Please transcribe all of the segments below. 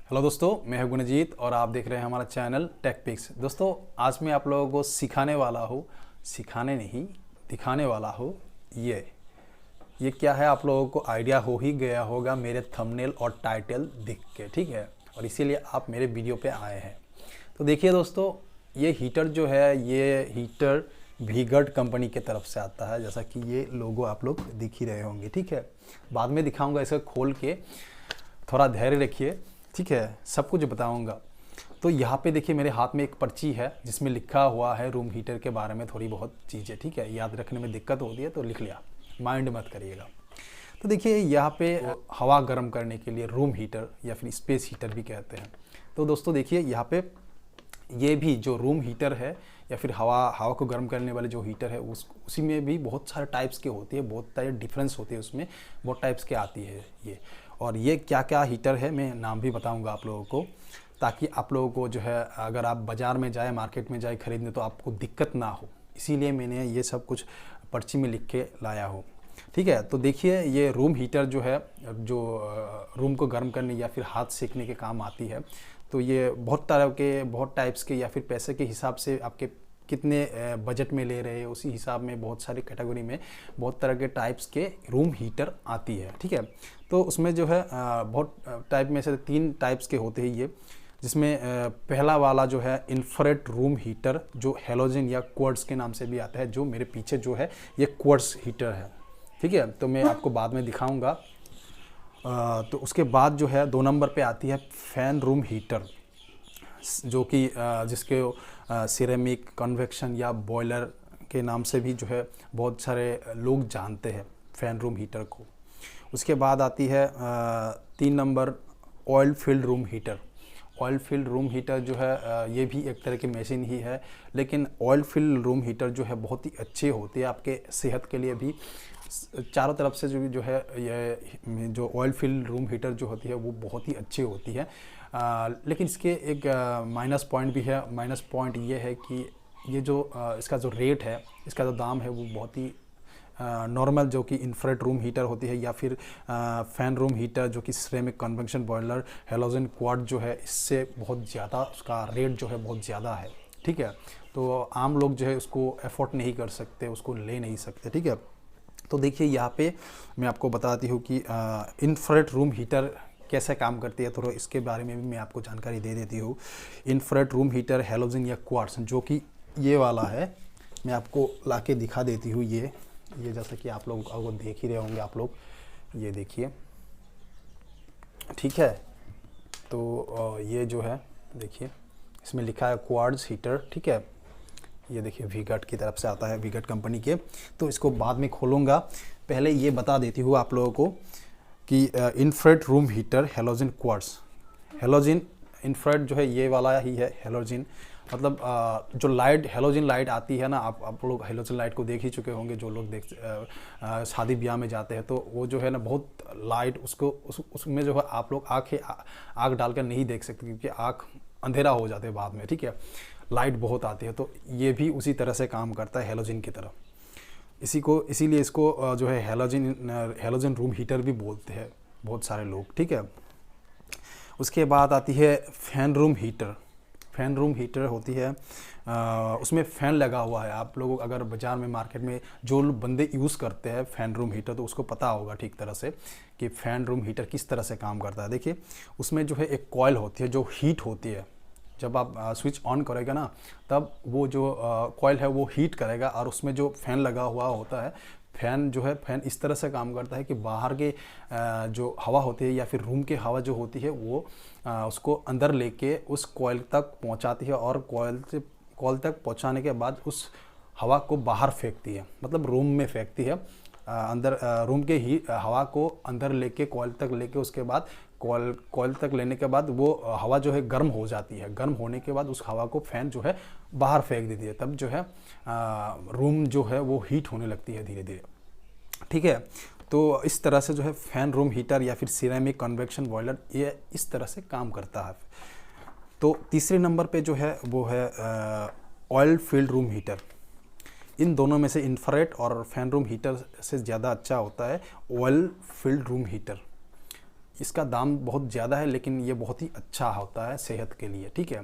Hello दोस्तों, मैं हूं गुणजीत और आप देख रहे हैं हमारा चैनल टेक पिक्स। दोस्तों, आज मैं आप लोगों को सिखाने वाला हूं, सिखाने नहीं दिखाने वाला हूं। ये क्या है आप लोगों को आइडिया हो ही गया होगा मेरे थंबनेल और टाइटल दिख के, ठीक है। और इसीलिए आप मेरे वीडियो पे आए हैं। तो देखिए दोस्तों, ये हीटर जो है, ये हीटर वीगर्ड कंपनी की तरफ से आता है। जैसा कि ये लोगो आप लोग दिख ही रहे होंगे, ठीक है। बाद में दिखाऊंगा इसे खोल के, थोड़ा धैर्य रखिए, ठीक है, सब कुछ बताऊंगा। तो यहाँ पे देखिए मेरे हाथ में एक पर्ची है जिसमें लिखा हुआ है रूम हीटर के बारे में थोड़ी बहुत चीज़ें, ठीक है। याद रखने में दिक्कत होती है तो लिख लिया, माइंड मत करिएगा। तो देखिए यहाँ पे हवा गर्म करने के लिए रूम हीटर या फिर स्पेस हीटर भी कहते हैं। तो दोस्तों देखिए यहाँ पे ये भी जो रूम हीटर है या फिर हवा को गर्म करने वाले जो हीटर है उसी में भी बहुत सारे टाइप्स के होती है, बहुत सारे डिफरेंस होते हैं उसमें, बहुत टाइप्स के आती है ये। और ये क्या क्या हीटर है मैं नाम भी बताऊंगा आप लोगों को, ताकि आप लोगों को जो है अगर आप बाज़ार में जाए, मार्केट में जाए खरीदने तो आपको दिक्कत ना हो। इसीलिए मैंने ये सब कुछ पर्ची में लिख के लाया हूँ, ठीक है। तो देखिए ये रूम हीटर जो है, जो रूम को गर्म करने या फिर हाथ सेकने के काम आती है। तो ये बहुत तरह के, बहुत टाइप्स के या फिर पैसे के हिसाब से आपके कितने बजट में ले रहे हैं उसी हिसाब में बहुत सारी कैटेगरी में बहुत तरह के टाइप्स के रूम हीटर आती है, ठीक है। तो उसमें जो है बहुत टाइप में से 3 टाइप्स के होते हैं ये, जिसमें पहला वाला जो है इंफ्रारेड रूम हीटर, जो हैलोजन या क्वार्ट्ज के नाम से भी आता है। जो मेरे पीछे जो है ये क्वार्ट्ज हीटर है, ठीक है। तो मैं आपको बाद में दिखाऊंगा। तो उसके बाद जो है 2 नंबर पे आती है फैन रूम हीटर, जो कि जिसके सिरेमिक कन्वेक्शन या बॉयलर के नाम से भी जो है बहुत सारे लोग जानते हैं फैन रूम हीटर को। उसके बाद आती है 3 number oil field room heater. Oil field room heater जो है ये भी एक तरह की मशीन ही है, लेकिन ऑयल फील्ड रूम हीटर जो है बहुत ही अच्छी होती है आपके सेहत के लिए भी। चारों तरफ से जो है ये जो ऑयल फील्ड रूम हीटर जो होती है वो बहुत ही अच्छी होती है। लेकिन इसके एक माइनस पॉइंट भी है। माइनस पॉइंट ये है कि ये जो इसका जो रेट है, इसका जो दाम है वो बहुत ही नॉर्मल जो कि इंफ्रारेड रूम हीटर होती है या फिर फैन रूम हीटर जो कि ceramic convection boiler halogen quartz जो है, इससे बहुत ज़्यादा उसका रेट जो है बहुत ज़्यादा है, ठीक है। तो आम लोग जो है उसको अफोर्ड नहीं कर सकते, उसको ले नहीं सकते, ठीक है। तो देखिए यहाँ पे मैं आपको बताती हूँ कि इंफ्रारेड रूम हीटर कैसे काम करती है, थोड़ा इसके बारे में भी मैं आपको जानकारी दे देती हूँ। इंफ्रारेड रूम हीटर हैलोजन या क्वार्ट्ज जो कि ये वाला है, मैं आपको ला के दिखा देती हूँ। ये जैसा कि आप लोग अगर देख ही रहे होंगे आप लोग, ये देखिए, ठीक है। तो ये जो है देखिए इसमें लिखा है क्वार्ट्ज हीटर, ठीक है। ये देखिए वीगर्ड की तरफ से आता है, वीगर्ड कंपनी के। तो इसको बाद में खोलूँगा, पहले ये बता देती हूँ आप लोगों को कि infrared room heater halogen quartz. Halogen infrared जो है ये वाला ही है हैलोजन, मतलब जो लाइट हैलोजन लाइट आती है ना, आप लोग हैलोजन लाइट को देख ही चुके होंगे। जो लोग शादी ब्याह में जाते हैं तो वो जो है ना बहुत लाइट, उसमें जो है आप लोग आँख डालकर नहीं देख सकते क्योंकि आँख अंधेरा हो जाते हैं बाद में, ठीक है। लाइट बहुत आती है, तो ये भी उसी तरह से काम करता है हैलोजन की तरह। इसीलिए इसको जो है हैलोजन रूम हीटर भी बोलते हैं बहुत सारे लोग, ठीक है। उसके बाद आती है fan room heater. Fan room heater होती है, उसमें फ़ैन लगा हुआ है। आप लोग अगर बाज़ार में, मार्केट में जो बंदे यूज़ करते हैं फ़ैन रूम हीटर, तो उसको पता होगा ठीक तरह से कि फ़ैन रूम हीटर किस तरह से काम करता है। देखिए उसमें जो है एक कॉइल होती है जो हीट होती है। जब आप स्विच ऑन करेगा ना, तब वो जो कॉइल है वो हीट करेगा और उसमें जो फ़ैन लगा हुआ होता है, फ़ैन जो है, फ़ैन इस तरह से काम करता है कि बाहर के जो हवा होती है या फिर रूम की हवा जो होती है वो उसको अंदर लेके उस कॉइल तक पहुंचाती है और कॉइल तक पहुंचाने के बाद उस हवा को बाहर फेंकती है, मतलब रूम में फेंकती है। अंदर रूम के ही हवा को अंदर लेके कॉइल तक लेके, उसके बाद कॉइल तक लेने के बाद वो हवा जो है गर्म हो जाती है। गर्म होने के बाद उस हवा को फ़ैन जो है बाहर फेंक देती है, तब जो है रूम जो है वो हीट होने लगती है धीरे धीरे, ठीक है। तो इस तरह से जो है फैन रूम हीटर या फिर सिरेमिक कन्वेक्शन बॉयलर ये इस तरह से काम करता है। तो तीसरे नंबर पे जो है वो है ऑयल फील्ड रूम हीटर। इन दोनों में से इंफ्रारेड और फैन रूम हीटर से ज़्यादा अच्छा होता है ऑयल फील्ड रूम हीटर। इसका दाम बहुत ज़्यादा है, लेकिन ये बहुत ही अच्छा होता है सेहत के लिए, ठीक है।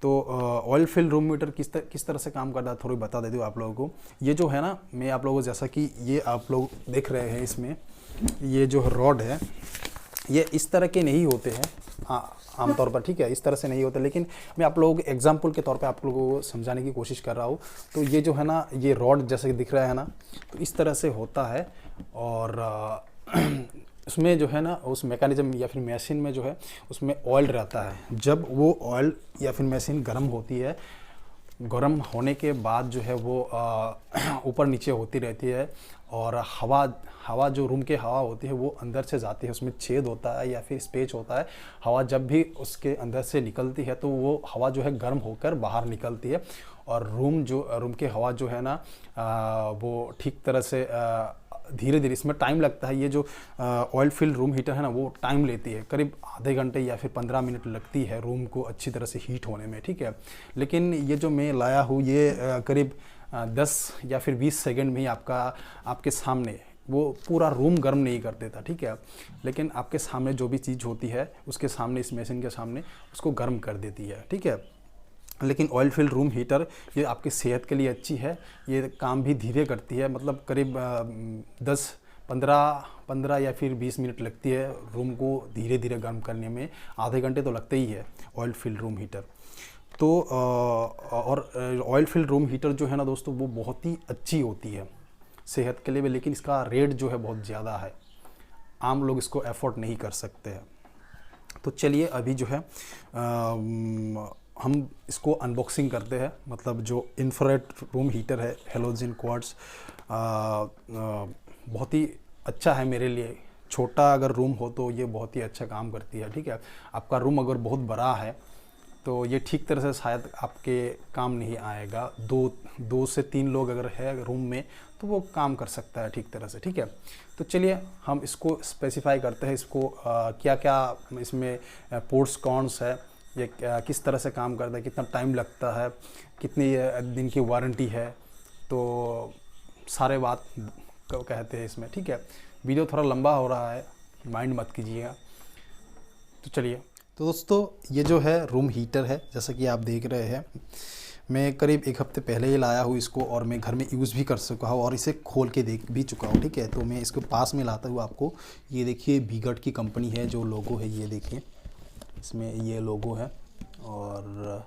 तो ऑयल फिल्ड रूम हीटर किस तरह से काम करता है थोड़ी बता देती हूँ आप लोगों को। ये जो है ना, मैं आप लोगों को, जैसा कि ये आप लोग देख रहे हैं, इसमें ये जो रॉड है ये इस तरह के नहीं होते हैं आमतौर पर, ठीक है, इस तरह से नहीं होते, लेकिन मैं आप लोगों को एग्जाम्पल के तौर पे आप लोगों को समझाने की कोशिश कर रहा हूँ। तो ये जो है ना, ये रॉड जैसे दिख रहा है ना, तो इस तरह से होता है। और उसमें जो है ना, उस मैकेनिज्म या फिर मशीन में जो है उसमें ऑयल रहता है। जब वो ऑयल या फिर मशीन गर्म होती है, गर्म होने के बाद जो है वो ऊपर नीचे होती रहती है, और हवा जो रूम के हवा होती है वो अंदर से जाती है, उसमें छेद होता है या फिर स्पेस होता है। हवा जब भी उसके अंदर से निकलती है तो वो हवा जो है गर्म होकर बाहर निकलती है, और रूम के हवा जो है ना वो ठीक तरह से धीरे धीरे, इसमें टाइम लगता है। ये जो ऑयल फिल्ड रूम हीटर है ना, वो टाइम लेती है, करीब आधे घंटे या फिर 15 मिनट लगती है रूम को अच्छी तरह से हीट होने में, ठीक है। लेकिन ये जो मैं लाया हूँ ये करीब 10 या फिर 20 सेकंड में ही आपके सामने वो पूरा रूम गर्म नहीं कर देता, ठीक है। लेकिन आपके सामने जो भी चीज़ होती है उसके सामने, इस मशीन के सामने, उसको गर्म कर देती है, ठीक है। लेकिन ऑयल फिल्ड रूम हीटर ये आपकी सेहत के लिए अच्छी है, ये काम भी धीरे करती है, मतलब करीब 10-15 या फिर 20 मिनट लगती है रूम को धीरे धीरे गर्म करने में, आधे घंटे तो लगते ही है ऑयल फिल्ड रूम हीटर। तो और ऑयल फिल्ड रूम हीटर जो है ना दोस्तों, वो बहुत ही अच्छी होती है सेहत के लिए भी, लेकिन इसका रेट जो है बहुत ज़्यादा है, आम लोग इसको एफोर्ड नहीं कर सकते हैं। तो चलिए अभी जो है हम इसको अनबॉक्सिंग करते हैं। मतलब जो इंफ्रारेड रूम हीटर है हैलोजन क्वार्ट्ज, बहुत ही अच्छा है मेरे लिए। छोटा अगर रूम हो तो ये बहुत ही अच्छा काम करती है, ठीक है। आपका रूम अगर बहुत बड़ा है तो ये ठीक तरह से शायद आपके काम नहीं आएगा। दो से 3 लोग अगर है रूम में तो वो काम कर सकता है ठीक तरह से, ठीक है। तो चलिए हम इसको स्पेसिफाई करते हैं, इसको क्या क्या इसमें पोर्ट्स कौन्स है, ये किस तरह से काम करता है, कितना टाइम लगता है, कितनी दिन की वारंटी है, तो सारे बात कहते हैं इसमें, ठीक है। वीडियो थोड़ा लंबा हो रहा है, माइंड मत कीजिएगा। तो चलिए, तो दोस्तों ये जो है रूम हीटर है, जैसा कि आप देख रहे हैं, मैं करीब 1 हफ्ते पहले ही लाया हूँ इसको, और मैं घर में यूज़ भी कर चुका हूँ और इसे खोल के देख भी चुका हूँ, ठीक है। तो मैं इसको पास में लाता हूँ आपको। ये देखिए वीगर्ड की कंपनी है, जो लोगो है ये देखिए, इसमें ये लोगो है, और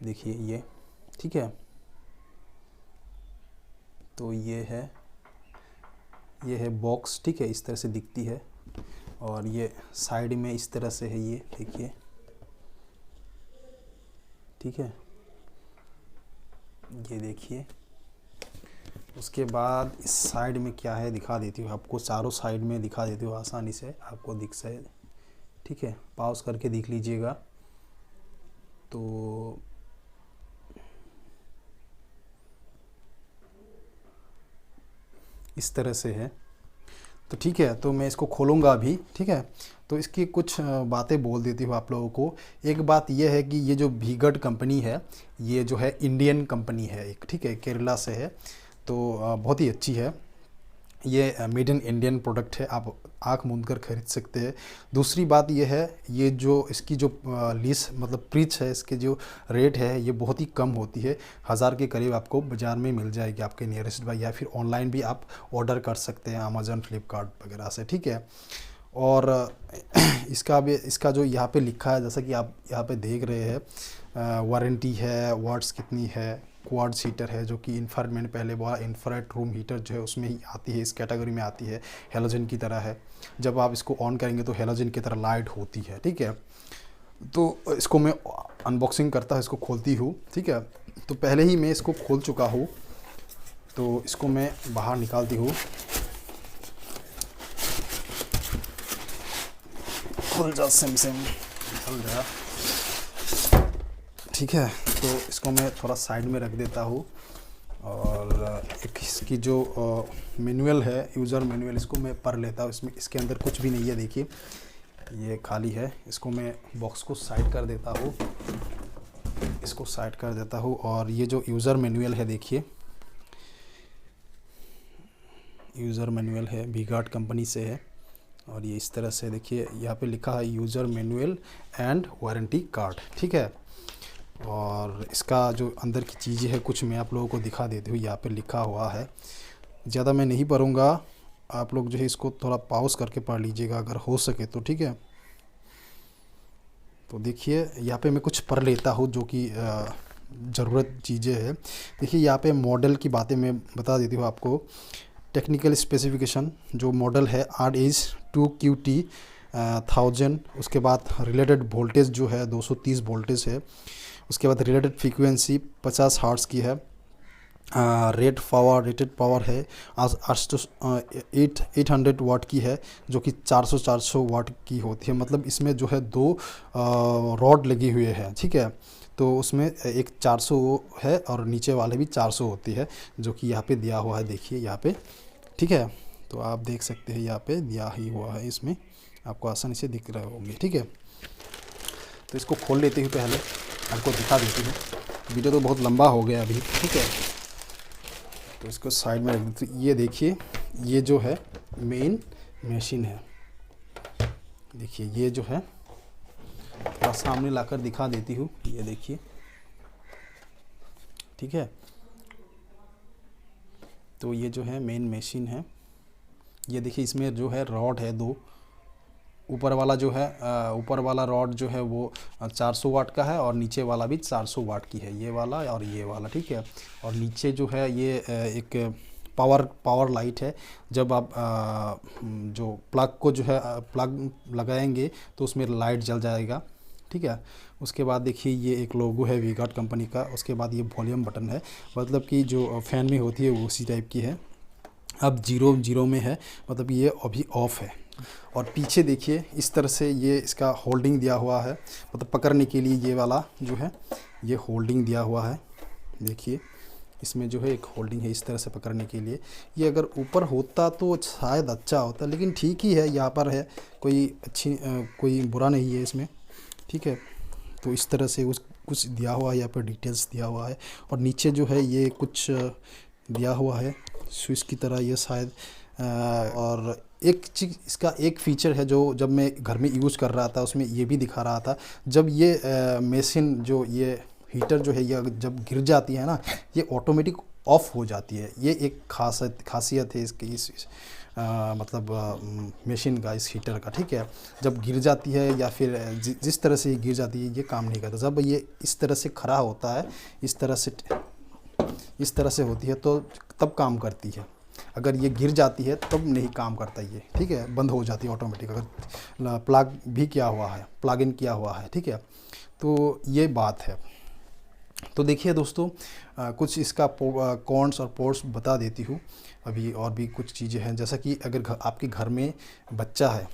देखिए ये, ठीक है। तो ये है बॉक्स, ठीक है, इस तरह से दिखती है, और ये साइड में इस तरह से है, ये देखिए, ठीक है, ये देखिए। उसके बाद इस साइड में क्या है दिखा देती हूँ आपको, चारों साइड में दिखा देती हूँ, आसानी से आपको दिख से, ठीक है। पॉज करके देख लीजिएगा। तो इस तरह से है, तो ठीक है। तो मैं इसको खोलूँगा अभी, ठीक है। तो इसकी कुछ बातें बोल देती हूँ आप लोगों को। एक बात यह है कि ये जो वीगर्ड कंपनी है, ये जो है इंडियन कंपनी है एक, ठीक है, केरला से है, तो बहुत ही अच्छी है। ये मेड इन इंडियन प्रोडक्ट है, आप आँख मूंद कर खरीद सकते हैं। दूसरी बात ये है, ये जो इसकी जो लीस मतलब प्रीच है, इसके जो रेट है ये बहुत ही कम होती है, 1000 के करीब आपको बाज़ार में मिल जाएगी आपके नियरेस्ट बाय, या फिर ऑनलाइन भी आप ऑर्डर कर सकते हैं अमेज़न, फ्लिपकार्ट वगैरह से, ठीक है। और इसका जो यहाँ पे लिखा है, जैसा कि आप यहाँ पे देख रहे हैं, वारंटी है, वाट्स कितनी है, क्वार्ट्ज हीटर है, जो कि इंफ्रारेड, मैंने पहले बोला इंफ्रारेड रूम हीटर जो है उसमें ही आती है, इस कैटेगरी में आती है, हैलोजन की तरह है। जब आप इसको ऑन करेंगे तो हैलोजन की तरह लाइट होती है, ठीक है। तो इसको मैं अनबॉक्सिंग करता हूँ, इसको खोलती हूँ, ठीक है। तो पहले ही मैं इसको खोल चुका हूँ, तो इसको मैं बाहर निकालती हूँ। खुल जा सिम खुल जा, ठीक है। तो इसको मैं थोड़ा साइड में रख देता हूँ, और एक इसकी जो मैनुअल है, यूज़र मैनुअल, इसको मैं पढ़ लेता हूँ। इसके अंदर कुछ भी नहीं है, देखिए ये खाली है। इसको मैं बॉक्स को साइड कर देता हूँ, इसको साइड कर देता हूँ। और ये जो यूज़र मैनुअल है, देखिए यूज़र मैनुअल है, वीगर्ड कंपनी से है, और ये इस तरह से देखिए यहाँ पे लिखा है user manual and warranty card, ठीक है। और इसका जो अंदर की चीज़ें हैं कुछ मैं आप लोगों को दिखा देती हूँ। यहाँ पे लिखा हुआ है, ज़्यादा मैं नहीं पढ़ूँगा, आप लोग जो है इसको थोड़ा पॉज करके पढ़ लीजिएगा अगर हो सके तो, ठीक है। तो देखिए यहाँ पे मैं कुछ पढ़ लेता हूँ जो कि ज़रूरत चीज़ें हैं। देखिए यहाँ पे मॉडल की बातें मैं बता देती हूँ आपको। टेक्निकल स्पेसिफिकेशन जो मॉडल है RS2QT1000, उसके बाद रिलेटेड वोल्टेज जो है 230 वोल्टेज है, उसके बाद रिलेटेड फ्रीक्वेंसी 50 हर्ट्ज़ की है, रेटेड पावर है 800 वाट की है, जो कि 400 वाट की होती है। मतलब इसमें जो है 2 रॉड लगी हुए हैं, ठीक है। तो उसमें एक 400 है और नीचे वाले भी 400 होती है, जो कि यहाँ पे दिया हुआ है, देखिए यहाँ पे, ठीक है। तो आप देख सकते हैं यहाँ पे दिया ही हुआ है, इसमें आपको आसानी से दिख रहे होंगे, ठीक है। तो इसको खोल लेते ही पहले आपको दिखा देती हूँ, वीडियो तो बहुत लंबा हो गया अभी, ठीक है। तो इसको साइड में रख देते। ये देखिए ये जो है मेन मशीन है, देखिए ये जो है थोड़ा सामने लाकर दिखा देती हूँ, ये देखिए, ठीक है। तो ये जो है मेन मशीन है, ये देखिए इसमें जो है रॉड है 2, ऊपर वाला जो है ऊपर वाला रॉड जो है वो 400 वाट का है और नीचे वाला भी 400 वाट की है, ये वाला और ये वाला, ठीक है। और नीचे जो है ये एक पावर लाइट है। जब आप जो प्लग को जो है प्लग लगाएंगे तो उसमें लाइट जल जाएगा, ठीक है। उसके बाद देखिए ये एक लोगो है वी गार्ड कंपनी का। उसके बाद ये वॉल्यूम बटन है, मतलब कि जो फ़ैन में होती है वो उसी टाइप की है। अब 0 में है, मतलब ये अभी ऑफ़ है। और पीछे देखिए इस तरह से ये इसका होल्डिंग दिया हुआ है, मतलब पकड़ने के लिए ये वाला जो है ये होल्डिंग दिया हुआ है, देखिए इसमें जो है एक होल्डिंग है इस तरह से पकड़ने के लिए। ये अगर ऊपर होता तो शायद अच्छा होता, लेकिन ठीक ही है, यहाँ पर है, कोई बुरा नहीं है इसमें, ठीक है। तो इस तरह से कुछ दिया हुआ है, यहाँ पर डिटेल्स दिया हुआ है। और नीचे जो है ये कुछ दिया हुआ है स्विच की तरह, ये शायद और एक चीज़ इसका एक फ़ीचर है जो जब मैं घर में यूज़ कर रहा था उसमें ये भी दिखा रहा था। जब ये मशीन जो ये हीटर जो है ये जब गिर जाती है ना, ये ऑटोमेटिक ऑफ़ हो जाती है। ये एक खासियत है इसकी, मतलब मशीन का, इस हीटर का, ठीक है। जब गिर जाती है या फिर जिस तरह से ये गिर जाती है ये काम नहीं करता। जब ये इस तरह से खड़ा होता है, इस तरह से होती है तो तब काम करती है। अगर ये गिर जाती है तब नहीं काम करता ये, ठीक है, बंद हो जाती है ऑटोमेटिक, अगर प्लग भी किया हुआ है, प्लग इन किया हुआ है, ठीक है। तो ये बात है। तो देखिए दोस्तों कुछ इसका कॉन्स और प्रोस बता देती हूँ अभी, और भी कुछ चीज़ें हैं। जैसा कि अगर आपके घर में बच्चा है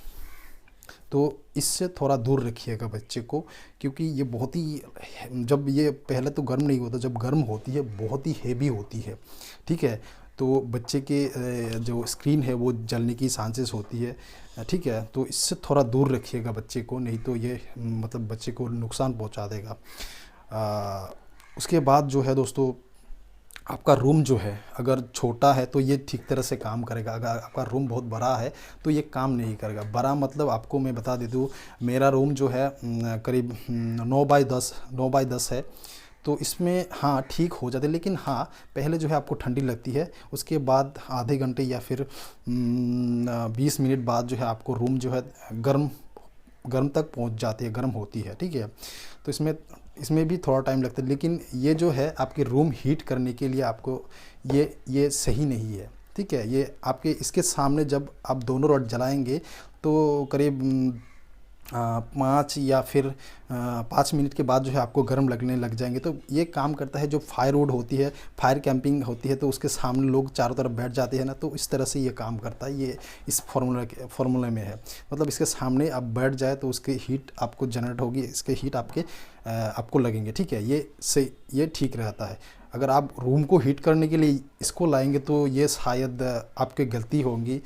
तो इससे थोड़ा दूर रखिएगा बच्चे को, क्योंकि ये बहुत ही, जब ये पहले तो गर्म नहीं होता, जब गर्म होती है बहुत ही हेवी होती है, ठीक है। तो बच्चे के जो स्क्रीन है वो जलने की चांसेस होती है, ठीक है। तो इससे थोड़ा दूर रखिएगा बच्चे को, नहीं तो ये मतलब बच्चे को नुकसान पहुंचा देगा। उसके बाद जो है दोस्तों, आपका रूम जो है अगर छोटा है तो ये ठीक तरह से काम करेगा। अगर आपका रूम बहुत बड़ा है तो ये काम नहीं करेगा। बड़ा मतलब आपको मैं बता दे दूँ, मेरा रूम जो है करीब 9 बाई 10 है। तो इसमें हाँ ठीक हो जाते, लेकिन हाँ पहले जो है आपको ठंडी लगती है, उसके बाद आधे घंटे या फिर 20 मिनट बाद जो है आपको रूम जो है गर्म तक पहुंच जाती है, गर्म होती है, ठीक है। तो इसमें भी थोड़ा टाइम लगता है, लेकिन ये जो है आपके रूम हीट करने के लिए आपको ये सही नहीं है, ठीक है। ये आपके इसके सामने जब आप दोनों रॉड जलाएंगे तो करीब 5 या फिर 5 मिनट के बाद जो है आपको गर्म लगने लग जाएंगे। तो ये काम करता है, जो फायरवुड होती है, फायर कैंपिंग होती है, तो उसके सामने लोग चारों तरफ बैठ जाते हैं ना, तो इस तरह से ये काम करता है। ये इस फार्मूले में है, मतलब इसके सामने आप बैठ जाए तो उसकी हीट आपको जनरेट होगी, इसके हीट आपको लगेंगे, ठीक है। ये ठीक रहता है। अगर आप रूम को हीट करने के लिए इसको लाएंगे तो ये शायद आपकी गलती होगी,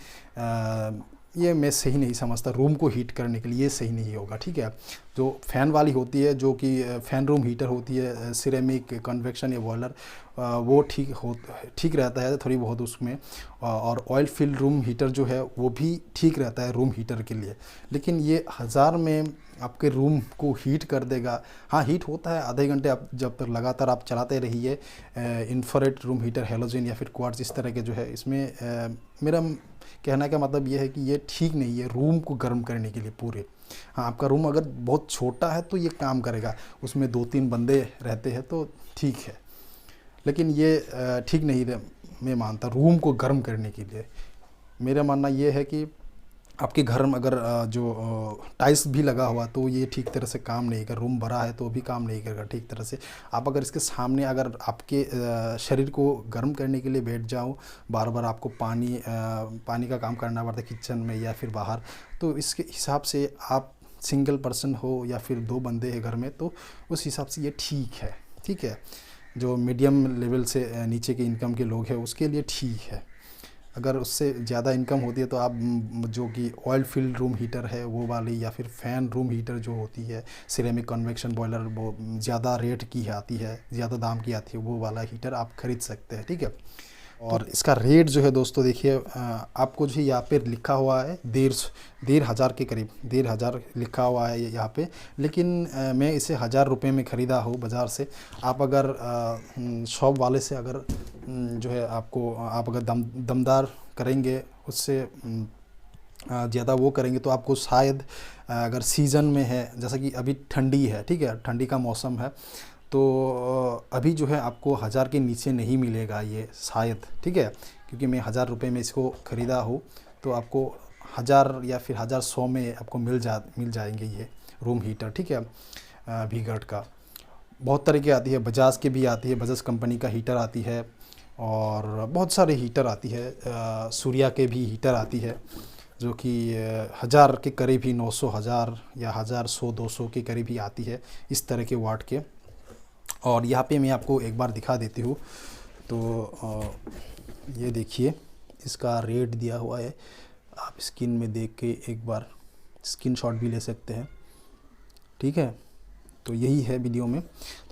ये मैं सही नहीं समझता। रूम को हीट करने के लिए ये सही नहीं होगा, ठीक है। जो फ़ैन वाली होती है, जो कि फ़ैन रूम हीटर होती है, सिरेमिक, कन्वेक्शन या बॉयलर, वो ठीक रहता है थोड़ी बहुत उसमें। और ऑयल फिल्ड रूम हीटर जो है वो भी ठीक रहता है रूम हीटर के लिए। लेकिन ये 1000 में आपके रूम को हीट कर देगा। हाँ, हीट होता है आधे घंटे, आप जब तक लगातार आप चलाते रहिए। इंफ्रारेड रूम हीटर, हैलोजन या फिर क्वार्ट्ज इस तरह के जो है, इसमें मेरा कहने का मतलब ये है कि ये ठीक नहीं है रूम को गर्म करने के लिए पूरे। हाँ, आपका रूम अगर बहुत छोटा है तो ये काम करेगा, उसमें 2-3 बंदे रहते हैं तो ठीक है। लेकिन ये ठीक नहीं मैं मानता रूम को गर्म करने के लिए। मेरा मानना ये है कि आपके घर में अगर जो टाइल्स भी लगा हुआ तो ये ठीक तरह से काम नहीं कर, रूम भरा है तो भी काम नहीं करेगा ठीक तरह से। आप अगर इसके सामने अगर आपके शरीर को गर्म करने के लिए बैठ जाओ, बार बार आपको पानी का काम करना पड़ता है किचन में या फिर बाहर, तो इसके हिसाब से आप सिंगल पर्सन हो या फिर 2 बंदे हैं घर में तो उस हिसाब से ये ठीक है। जो मीडियम लेवल से नीचे के इनकम के लोग हैं उसके लिए ठीक है। अगर उससे ज़्यादा इनकम होती है तो आप जो कि ऑयल फील्ड रूम हीटर है वो वाली, या फिर फ़ैन रूम हीटर जो होती है, सिरेमिक कन्वेक्शन बॉयलर, वो ज़्यादा रेट की आती है, ज़्यादा दाम की आती है, वो वाला हीटर आप ख़रीद सकते हैं, ठीक है। और इसका रेट जो है दोस्तों देखिए, आपको जो यहाँ पे लिखा हुआ है 1,500 के करीब, 1,500 लिखा हुआ है यहाँ पे। लेकिन मैं इसे 1000 रुपये में ख़रीदा हूँ बाज़ार से। आप अगर शॉप वाले से अगर जो है आप अगर दमदार करेंगे, उससे ज़्यादा वो करेंगे तो आपको शायद अगर सीज़न में है, जैसा कि अभी ठंडी है, ठीक है, ठंडी का मौसम है, तो अभी जो है आपको 1000 के नीचे नहीं मिलेगा ये शायद, ठीक है। क्योंकि मैं 1000 रुपये में इसको ख़रीदा हूँ, तो आपको 1000 या फिर 1100 में आपको मिल जाएंगे ये रूम हीटर, ठीक है। वीगार्ड का बहुत तरह की आती है, बजाज की भी आती है, बजाज कंपनी का हीटर आती है, और बहुत सारे हीटर आती है, सूर्या के भी हीटर आती है जो कि 1000 के करीब ही, 900, 1000 या 1100, 200 के करीब ही आती है इस तरह के वाट के। और यहाँ पे मैं आपको एक बार दिखा देती हूँ। तो ये देखिए इसका रेट दिया हुआ है, आप स्क्रीन में देख के एक बार स्क्रीनशॉट भी ले सकते हैं, ठीक है। तो यही है वीडियो में।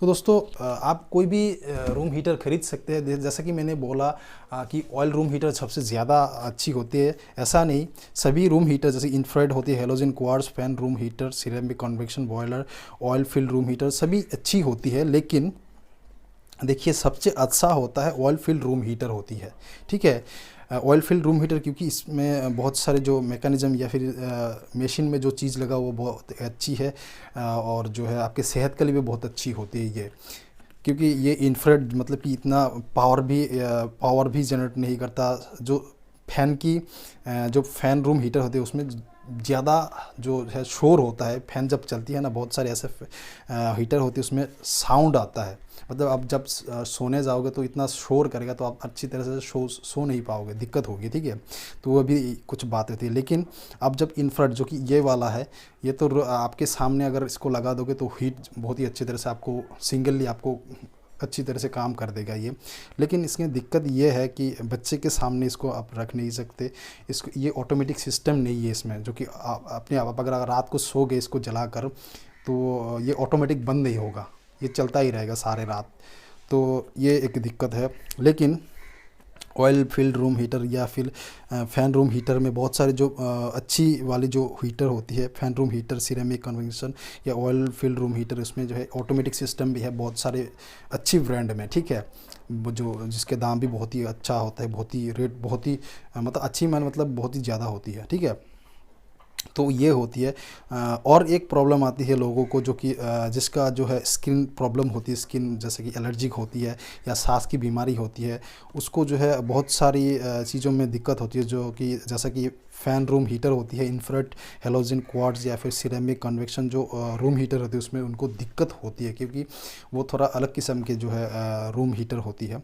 तो दोस्तों आप कोई भी रूम हीटर ख़रीद सकते हैं। जैसा कि मैंने बोला कि ऑयल रूम हीटर सबसे ज़्यादा अच्छी होती है, ऐसा नहीं। सभी रूम हीटर जैसे इंफ्रारेड होती है, halogen quartz, fan room heater, ceramic convection boiler, oil field room heater सभी अच्छी होती है। लेकिन देखिए सबसे अच्छा होता है ऑयल फील्ड रूम हीटर होती है, ठीक है। ऑयल फील्ड रूम हीटर क्योंकि इसमें बहुत सारे जो मैकेनिज़्म या फिर मशीन में जो चीज़ लगा वो बहुत अच्छी है, और जो है आपके सेहत के लिए भी बहुत अच्छी होती है ये। क्योंकि ये इंफ्रारेड मतलब कि इतना पावर भी जनरेट नहीं करता। जो फ़ैन रूम हीटर होते हैं उसमें ज़्यादा जो है शोर होता है। फ़ैन जब चलती है ना, बहुत सारे ऐसे हीटर होते हैं उसमें साउंड आता है, मतलब आप जब सोने जाओगे तो इतना शोर करेगा तो आप अच्छी तरह से सो नहीं पाओगे, दिक्कत होगी, ठीक है। तो वो भी कुछ बात होती है। लेकिन अब जब इंफ्रारेड जो कि ये वाला है, ये तो आपके सामने अगर इसको लगा दोगे तो हीट बहुत ही अच्छी तरह से आपको सिंगली आपको अच्छी तरह से काम कर देगा ये। लेकिन इसमें दिक्कत ये है कि बच्चे के सामने इसको आप रख नहीं सकते। इसको ये ऑटोमेटिक सिस्टम नहीं है इसमें, जो कि अपने आप अगर रात को सो गए इसको जलाकर तो ये ऑटोमेटिक बंद नहीं होगा, ये चलता ही रहेगा सारे रात। तो ये एक दिक्कत है। लेकिन ऑयल फील्ड रूम हीटर या फिर फ़ैन रूम हीटर में बहुत सारे जो अच्छी वाली जो हीटर होती है, fan room heater, ceramic convection या ऑयल फील्ड रूम हीटर, उसमें जो है ऑटोमेटिक सिस्टम भी है बहुत सारे अच्छी ब्रांड में, ठीक है। जो जिसके दाम भी बहुत ही अच्छा होता है, बहुत ही रेट बहुत ही मतलब अच्छी मतलब बहुत ही ज़्यादा होती है, ठीक है। तो ये होती है। और एक प्रॉब्लम आती है लोगों को जो कि जिसका जो है स्किन प्रॉब्लम होती है, स्किन जैसे कि एलर्जिक होती है या सांस की बीमारी होती है, उसको जो है बहुत सारी चीज़ों में दिक्कत होती है। जो कि जैसा कि फ़ैन रूम हीटर होती है, इंफ्रारेड, हैलोजन क्वार्ट्ज या फिर सिरेमिक कन्वेक्शन जो रूम हीटर होती है उसमें उनको दिक्कत होती है, क्योंकि वो थोड़ा अलग किस्म के जो है रूम हीटर होती है।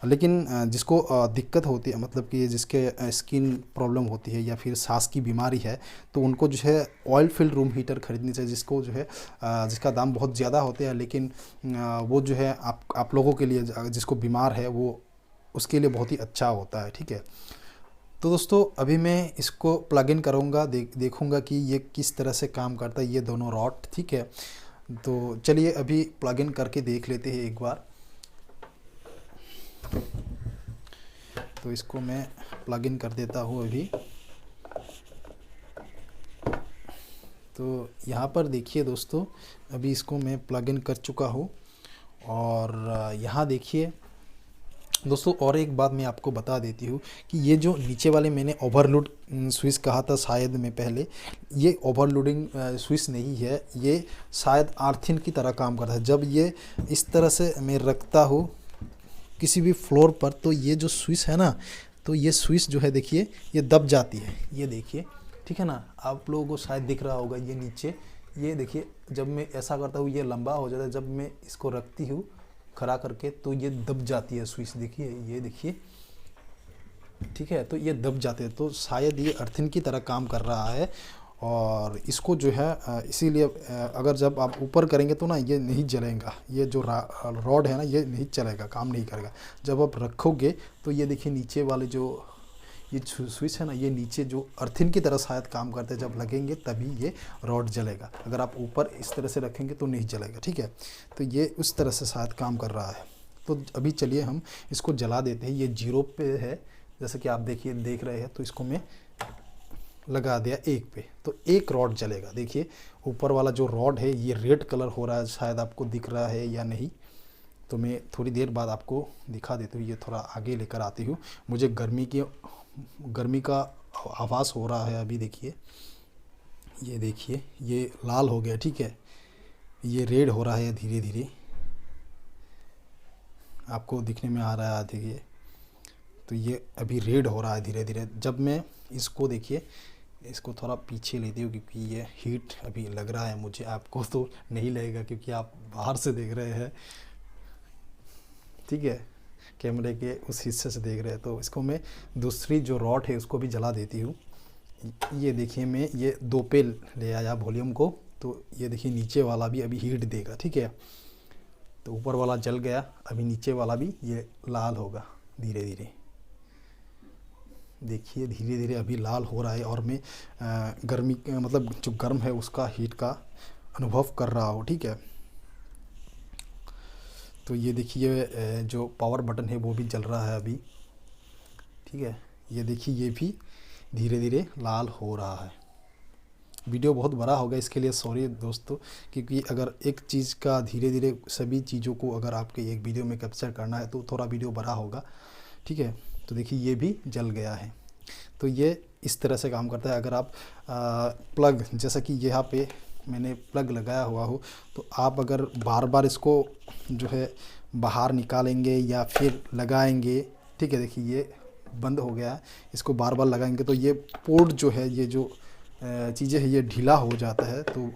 लेकिन जिसको दिक्कत होती है, मतलब कि जिसके स्किन प्रॉब्लम होती है या फिर सांस की बीमारी है, तो उनको जो है ऑयल फील्ड रूम हीटर ख़रीदनी चाहिए, जिसको जो है जिसका दाम बहुत ज़्यादा होते हैं। लेकिन वो जो है आप लोगों के लिए, जिसको बीमार है वो उसके लिए बहुत ही अच्छा होता है, ठीक है। तो दोस्तों अभी मैं इसको प्लग इन करूँगा, देखूँगा कि ये किस तरह से काम करता है, ये दोनों रॉड, ठीक है। तो चलिए अभी प्लग इन करके देख लेते हैं एक बार। तो इसको मैं प्लग इन कर देता हूँ अभी। तो यहाँ पर देखिए दोस्तों, अभी इसको मैं प्लग इन कर चुका हूँ। और यहाँ देखिए दोस्तों, और एक बात मैं आपको बता देती हूँ कि ये जो नीचे वाले मैंने ओवरलोड स्विच कहा था शायद में पहले, ये ओवरलोडिंग स्विच नहीं है, ये शायद अर्थिंग की तरह काम करता है। जब ये इस तरह से मैं रखता हूँ किसी भी फ्लोर पर, तो ये जो स्विच है ना, तो ये स्विच जो है देखिए ये दब जाती है, ये देखिए, ठीक है ना। आप लोगों को शायद दिख रहा होगा ये नीचे, ये देखिए जब मैं ऐसा करता हूँ ये लंबा हो जाता है, जब मैं इसको रखती हूँ खड़ा करके तो ये दब जाती है स्विच, देखिए ये देखिए, ठीक है। तो ये दब जाते हैं, तो शायद ये अर्थिंग की तरह काम कर रहा है। और इसको जो है इसीलिए अगर जब आप ऊपर करेंगे तो ना ये नहीं जलेगा, ये जो रॉड है ना ये नहीं चलेगा, काम नहीं करेगा। जब आप रखोगे तो ये देखिए नीचे वाले जो ये स्विच है ना, ये नीचे जो अर्थिंग की तरह शायद काम करते हैं, जब लगेंगे तभी ये रॉड जलेगा। अगर आप ऊपर इस तरह से रखेंगे तो नहीं जलेगा, ठीक है। तो ये उस तरह से शायद काम कर रहा है। तो अभी चलिए हम इसको जला देते हैं। ये 0 पे है जैसे कि आप देखिए देख रहे हैं, तो इसको मैं लगा दिया 1 पे, तो 1 रॉड जलेगा। देखिए ऊपर वाला जो रॉड है ये रेड कलर हो रहा है, शायद आपको दिख रहा है या नहीं, तो मैं थोड़ी देर बाद आपको दिखा देती हूँ। ये थोड़ा आगे लेकर आती हूँ, मुझे गर्मी का आभास हो रहा है। अभी देखिए, ये देखिए ये लाल हो गया, ठीक है, ये रेड हो रहा है धीरे धीरे, आपको दिखने में आ रहा है, देखिए। तो ये अभी रेड हो रहा है धीरे धीरे। जब मैं इसको देखिए, इसको थोड़ा पीछे लेती हूँ क्योंकि ये हीट अभी लग रहा है मुझे, आपको तो नहीं लगेगा क्योंकि आप बाहर से देख रहे हैं, ठीक है, कैमरे के उस हिस्से से देख रहे हैं। तो इसको मैं दूसरी जो रॉड है उसको भी जला देती हूँ। ये देखिए मैं ये 2 पे ले आया वॉल्यूम को, तो ये देखिए नीचे वाला भी अभी हीट देगा, ठीक है। तो ऊपर वाला जल गया, अभी नीचे वाला भी ये लाल होगा धीरे धीरे, देखिए धीरे धीरे अभी लाल हो रहा है। और मैं गर्मी मतलब जो गर्म है उसका हीट का अनुभव कर रहा हूँ, ठीक है। तो ये देखिए जो पावर बटन है वो भी जल रहा है अभी, ठीक है। ये देखिए ये भी धीरे धीरे लाल हो रहा है। वीडियो बहुत बड़ा होगा, इसके लिए सॉरी दोस्तों, क्योंकि अगर एक चीज़ का धीरे धीरे सभी चीज़ों को अगर आपके एक वीडियो में कैप्चर करना है तो थोड़ा वीडियो बड़ा होगा, ठीक है। तो देखिए ये भी जल गया है। तो ये इस तरह से काम करता है। अगर आप प्लग, जैसा कि यहाँ पे मैंने प्लग लगाया हुआ हो, तो आप अगर बार बार इसको जो है बाहर निकालेंगे या फिर लगाएंगे, ठीक है, देखिए ये बंद हो गया है, इसको बार बार लगाएंगे तो ये पोर्ट जो है, ये जो चीज़ें हैं ये ढीला हो जाता है। तो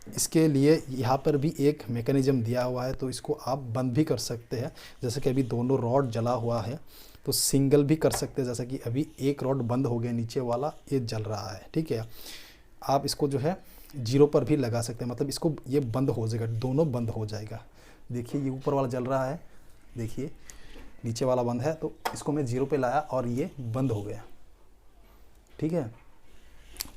इसके लिए यहाँ पर भी एक मेकैनिज़्म दिया हुआ है, तो इसको आप बंद भी कर सकते हैं। जैसे कि अभी दोनों रॉड जला हुआ है तो सिंगल भी कर सकते हैं, जैसा कि अभी एक रॉड बंद हो गया, नीचे वाला ये जल रहा है, ठीक है। आप इसको जो है 0 पर भी लगा सकते हैं, मतलब इसको ये बंद हो जाएगा, दोनों बंद हो जाएगा। देखिए ये ऊपर वाला जल रहा है, देखिए नीचे वाला बंद है, तो इसको मैं 0 पे लाया और ये बंद हो गया, ठीक है।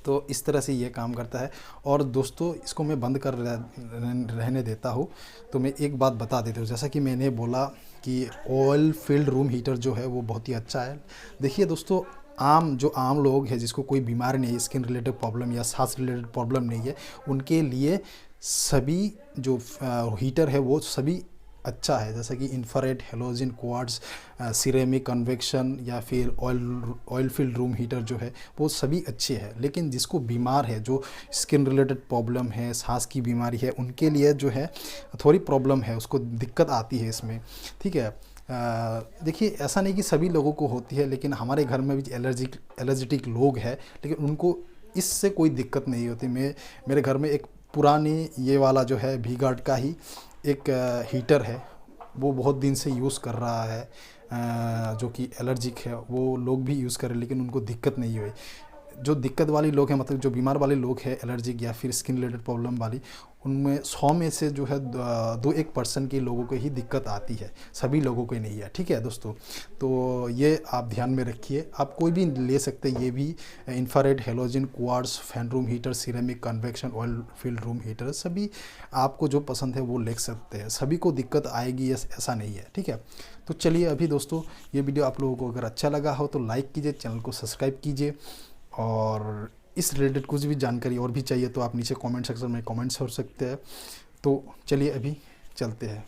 तो इस तरह से ये काम करता है। और दोस्तों इसको मैं बंद कर रहने देता हूँ। तो मैं एक बात बता देता हूँ, जैसा कि मैंने बोला कि ऑयल फील्ड रूम हीटर जो है वो बहुत ही अच्छा है। देखिए दोस्तों, आम लोग हैं जिसको कोई बीमारी नहीं है, स्किन रिलेटेड प्रॉब्लम या सांस रिलेटेड प्रॉब्लम नहीं है, उनके लिए सभी जो हीटर है वो सभी अच्छा है। जैसे कि infrared, halogen, quartz, ceramic, convection या फिर ऑयल फील्ड रूम हीटर जो है वो सभी अच्छे हैं। लेकिन जिसको बीमार है, जो स्किन रिलेटेड प्रॉब्लम है, सांस की बीमारी है, उनके लिए जो है थोड़ी प्रॉब्लम है, उसको दिक्कत आती है इसमें, ठीक है। देखिए ऐसा नहीं कि सभी लोगों को होती है, लेकिन हमारे घर में भी एलर्जिटिक लोग हैं, लेकिन उनको इससे कोई दिक्कत नहीं होती। मेरे घर में एक पुरानी ये वाला जो है वी गार्ड का ही एक हीटर है, वो बहुत दिन से यूज़ कर रहा है, जो कि एलर्जिक है, वो लोग भी यूज़ कर रहे हैं लेकिन उनको दिक्कत नहीं हुई। जो दिक्कत वाले लोग हैं, मतलब जो बीमार वाले लोग हैं एलर्जिक या फिर स्किन रिलेटेड प्रॉब्लम वाली, उनमें 100 में से जो है 2-1% के लोगों को ही दिक्कत आती है, सभी लोगों को नहीं है। ठीक है दोस्तों, तो ये आप ध्यान में रखिए। आप कोई भी ले सकते हैं, ये भी infrared, halogen, quartz, fan room heater, ceramic, convection, oil field room heater, सभी आपको जो पसंद है वो ले सकते हैं। सभी को दिक्कत आएगी ऐसा नहीं है। ठीक है, तो चलिए अभी दोस्तों, ये वीडियो आप लोगों को अगर अच्छा लगा हो तो लाइक कीजिए, चैनल को सब्सक्राइब कीजिए, और इस रिलेटेड कुछ भी जानकारी और भी चाहिए तो आप नीचे कमेंट सेक्शन में कमेंट्स कर सकते हैं। तो चलिए अभी चलते हैं।